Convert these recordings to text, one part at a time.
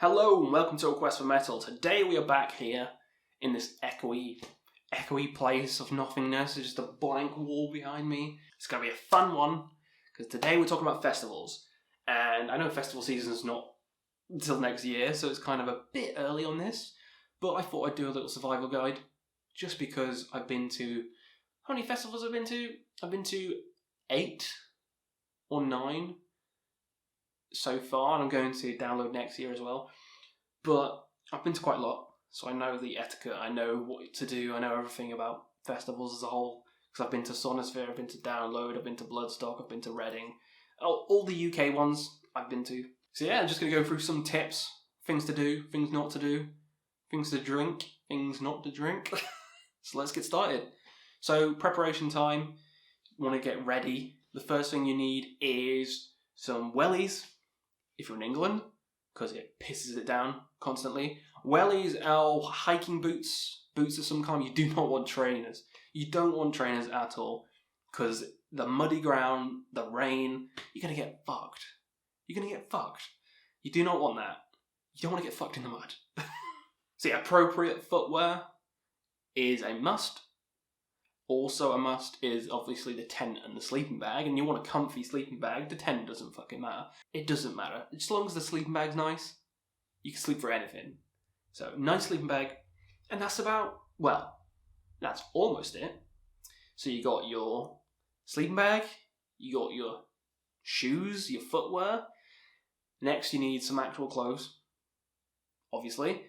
Hello and welcome to A Quest for Metal. Today we are back here in this echoey place of nothingness. There's just a blank wall behind me. It's going to be a fun one because today we're talking about festivals. And I know festival season's not until next year, so it's kind of a bit early on this. But I thought I'd do a little survival guide just because I've been to... How many festivals have I been to? I've been to 8 or 9 so far, and I'm going to download next year as well. But I've been to quite a lot, so I know the etiquette, I know what to do, I know everything about festivals as a whole. Because I've been to Sonosphere, I've been to Download, I've been to Bloodstock, I've been to Reading. All the UK ones I've been to. So yeah, I'm just going to go through some tips, things to do, things not to do, things to drink, things not to drink. So let's get started. So preparation time, you want to get ready. The first thing you need is some wellies, if you're in England, because it pisses it down constantly. Wellies are hiking boots of some kind. You do not want trainers. You don't want trainers at all, because the muddy ground, the rain, you're going to get fucked. You're going to get fucked. You do not want that. You don't want to get fucked in the mud. So yeah, appropriate footwear is a must. Also a must is obviously the tent and the sleeping bag, and you want a comfy sleeping bag. The tent doesn't fucking matter. It doesn't matter. As long as the sleeping bag's nice, you can sleep for anything. So, nice sleeping bag, and that's almost it. So you got your sleeping bag, you got your shoes, your footwear. Next you need some actual clothes, obviously.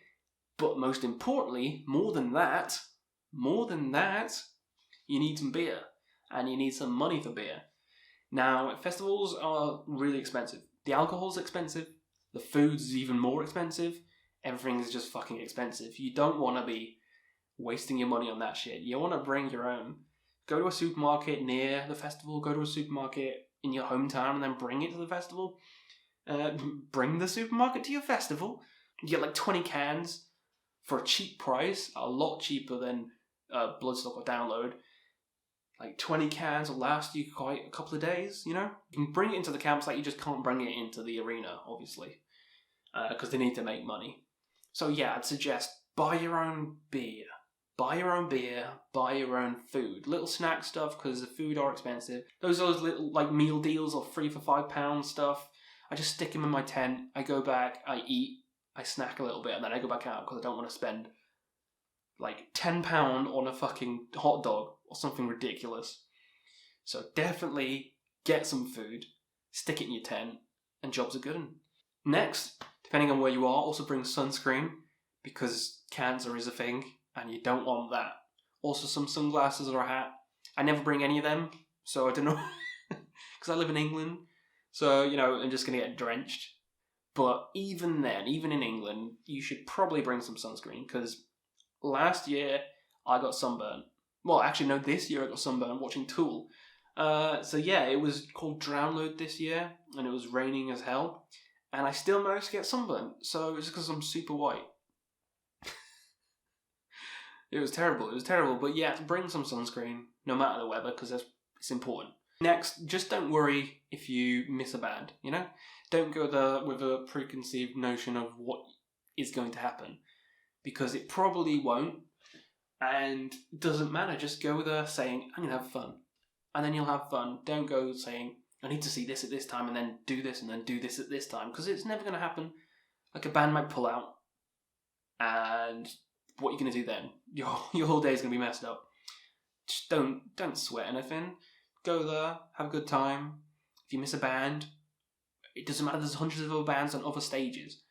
But most importantly, more than that, you need some beer, and you need some money for beer. Now, festivals are really expensive. The alcohol's expensive, the food's even more expensive, everything is just fucking expensive. You don't want to be wasting your money on that shit. You want to bring your own. Go to a supermarket near the festival, go to a supermarket in your hometown, and then bring it to the festival. Bring the supermarket to your festival. You get like 20 cans for a cheap price, a lot cheaper than Bloodstock or Download. Like 20 cans will last you quite a couple of days, you know? You can bring it into the campsite, you just can't bring it into the arena, obviously. Because they need to make money. So yeah, I'd suggest buy your own beer. Buy your own beer, buy your own food. Little snack stuff, because the food are expensive. Those little like meal deals or 3 for £5 stuff. I just stick them in my tent, I go back, I eat, I snack a little bit, and then I go back out because I don't want to spend like £10 on a fucking hot dog or something ridiculous. So definitely get some food, stick it in your tent, and jobs are good. Next, depending on where you are, also bring sunscreen, because cancer is a thing, and you don't want that. Also some sunglasses or a hat. I never bring any of them, so I don't know, because I live in England, so, you know, I'm just going to get drenched. But even then, even in England, you should probably bring some sunscreen, because last year I got sunburnt. Well, actually, no, this year I got sunburnt watching Tool. So yeah, it was called Download this year, and it was raining as hell, and I still managed to get sunburnt. So it's because I'm super white. It was terrible, but yeah, bring some sunscreen, no matter the weather, because it's important. Next, just don't worry if you miss a band, you know? Don't go there with a preconceived notion of what is going to happen, because it probably won't, and it doesn't matter. Just go there saying, I'm going to have fun, and then you'll have fun. Don't go saying, I need to see this at this time, and then do this, and then do this at this time, because it's never going to happen. Like, a band might pull out, and what are you going to do then? Your whole day is going to be messed up. Just don't sweat anything. Go there, have a good time. If you miss a band, it doesn't matter. There's hundreds of other bands on other stages.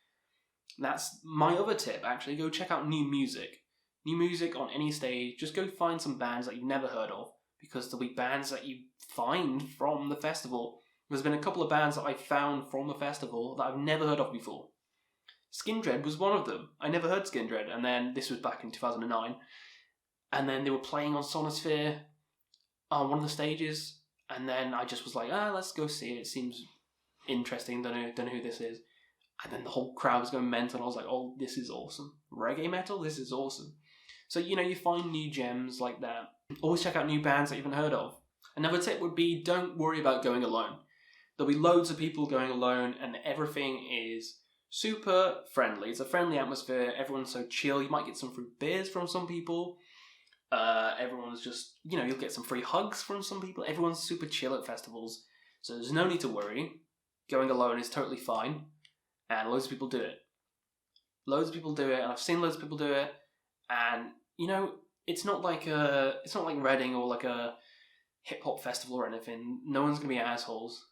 That's my other tip, actually. Go check out new music. New music on any stage. Just go find some bands that you've never heard of, because there'll be bands that you find from the festival. There's been a couple of bands that I found from the festival that I've never heard of before. Skindred was one of them. I never heard Skindred, and then this was back in 2009. And then they were playing on Sonosphere on one of the stages, and then I just was like, let's go see it. It seems interesting. Don't know who this is. And then the whole crowd was going mental, and I was like, oh, this is awesome. Reggae metal? This is awesome. So, you know, you find new gems like that. Always check out new bands that you haven't heard of. Another tip would be, don't worry about going alone. There'll be loads of people going alone, and everything is super friendly. It's a friendly atmosphere. Everyone's so chill. You might get some free beers from some people. Everyone's just, you'll get some free hugs from some people. Everyone's super chill at festivals. So there's no need to worry. Going alone is totally fine. And loads of people do it. Loads of people do it, and I've seen loads of people do it. And, it's not like Reading or like a hip-hop festival or anything. No one's going to be assholes.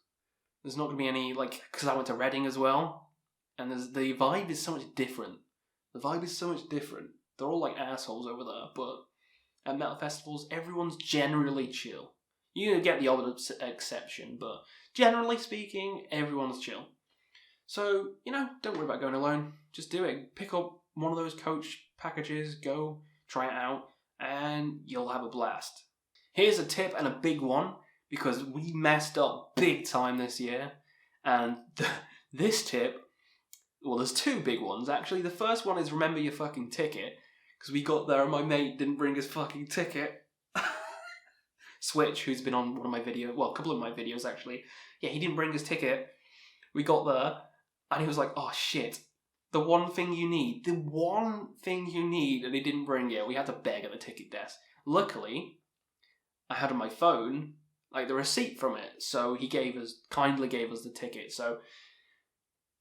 There's not going to be any, because I went to Reading as well. And the vibe is so much different. They're all like assholes over there, but at metal festivals, everyone's generally chill. You get the odd exception, but generally speaking, everyone's chill. So, don't worry about going alone. Just do it. Pick up one of those coach packages, go try it out, and you'll have a blast. Here's a tip, and a big one, because we messed up big time this year. And this tip... Well, there's two big ones, actually. The first one is remember your fucking ticket. Because we got there and my mate didn't bring his fucking ticket. Switch, who's been on one of my videos, well, a couple of my videos, actually. Yeah, he didn't bring his ticket. We got there, and he was like, oh, shit. The one thing you need, and he didn't bring it. We had to beg at the ticket desk. Luckily, I had on my phone, the receipt from it. So he kindly gave us the ticket. So...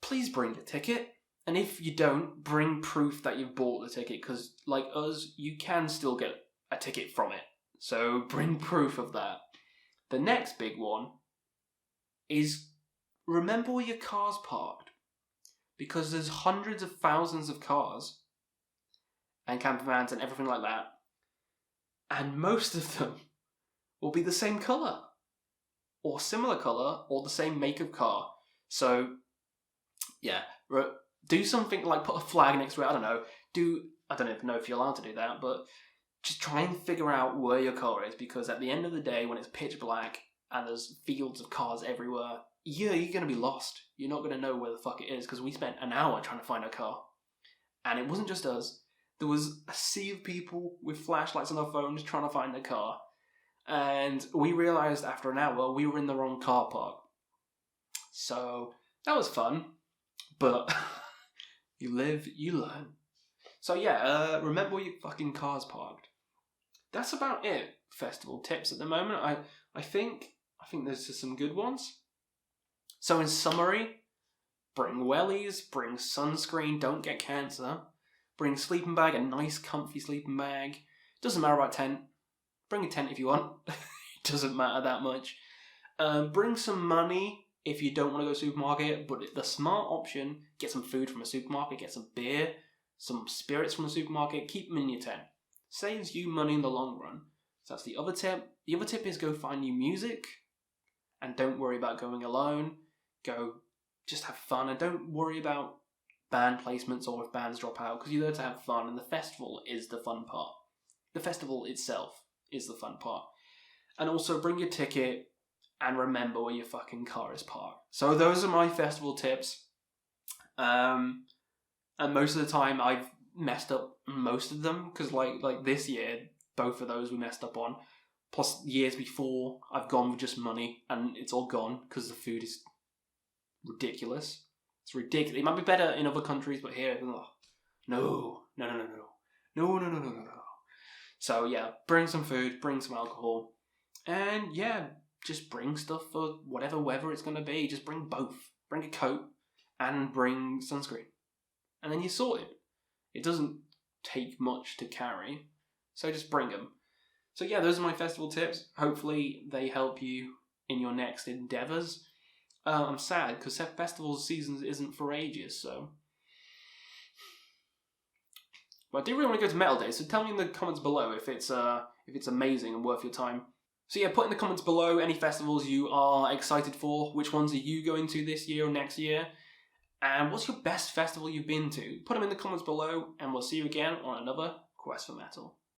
please bring the ticket, and if you don't, bring proof that you've bought the ticket, because, like us, you can still get a ticket from it. So bring proof of that. The next big one is remember where your car's parked, because there's hundreds of thousands of cars and camper vans and everything like that, and most of them will be the same colour, or similar colour, or the same make of car. So... yeah, do something like put a flag next to it. I don't even know if you're allowed to do that, but just try and figure out where your car is, because at the end of the day, when it's pitch black and there's fields of cars everywhere, you're going to be lost. You're not going to know where the fuck it is, because we spent an hour trying to find our car. And it wasn't just us. There was a sea of people with flashlights on their phones trying to find their car. And we realised after an hour we were in the wrong car park. So that was fun. But you live, you learn. So yeah, remember where your fucking car's parked. That's about it. Festival tips at the moment. I think there's just some good ones. So in summary, bring wellies, bring sunscreen, don't get cancer. Bring a sleeping bag, a nice comfy sleeping bag. Doesn't matter about tent. Bring a tent if you want. It doesn't matter that much. Bring some money if you don't want to go to the supermarket, but the smart option, get some food from a supermarket, get some beer, some spirits from a supermarket, keep them in your tent. Saves you money in the long run. So that's the other tip. The other tip is go find new music, and don't worry about going alone. Go just have fun, and don't worry about band placements or if bands drop out, because you're there to have fun, and the festival is the fun part. The festival itself is the fun part. And also bring your ticket, and remember where your fucking car is parked. So those are my festival tips. And most of the time I've messed up most of them, because like this year, both of those we messed up on. Plus years before, I've gone with just money, and it's all gone because the food is ridiculous. It's ridiculous. It might be better in other countries, but here, no. So yeah, bring some food, bring some alcohol, and yeah, just bring stuff for whatever weather it's going to be. Just bring both. Bring a coat and bring sunscreen. And then you're sorted. It doesn't take much to carry, so just bring them. So yeah, those are my festival tips. Hopefully they help you in your next endeavours. I'm sad because festival season isn't for ages, so... But I do really want to go to Metal Day, so tell me in the comments below if it's amazing and worth your time. So yeah, put in the comments below any festivals you are excited for. Which ones are you going to this year or next year? And what's your best festival you've been to? Put them in the comments below, and we'll see you again on another Quest for Metal.